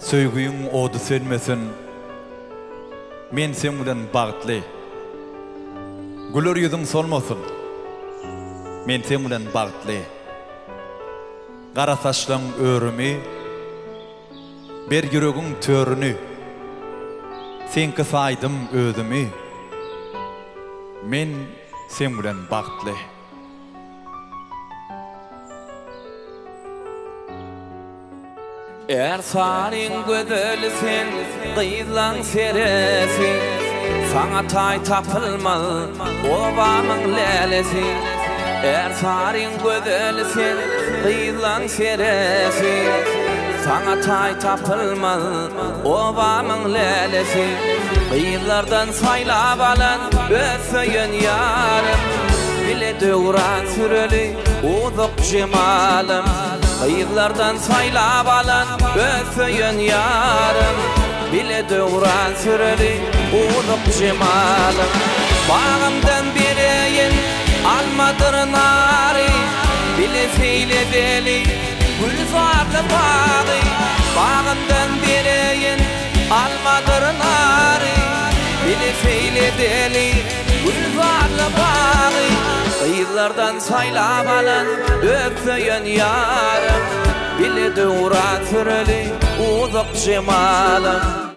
Söýgüýüň odu sönmesin. Men sen bilen bagtly. Güler ýüzüň solmasyn. Men sen bilen bagtly. Gara saçlaň örümi, ber ýüregiň törüni. Sen kysaýdym özümi. Men sen bilen bagtly. Er saryň gözelsin, gyzlaň seresi, saňa taý tapylmaz, obamyň lelesi. Er saryň gözelsin, gyzlaň seresi, saňa taý tapylmaz, obamyň lelesi. Gyzlardan saýlap alan ösöýen ýarym, bile döwran süreli uzak jemalym. Gyzlardan saýlap alan ösöýen ýarym, bile döwran süreli uzak jemalym. Bagymdan bereýin almadyr nary, bile seýledeli gülzarly bagy. Bagymdan bereýin almadyr nary, bile seýledeli gülzarly bagy. Gyzlardan saýlap alan öpüýän ýarym, bile döwran süreli uzak jemalym.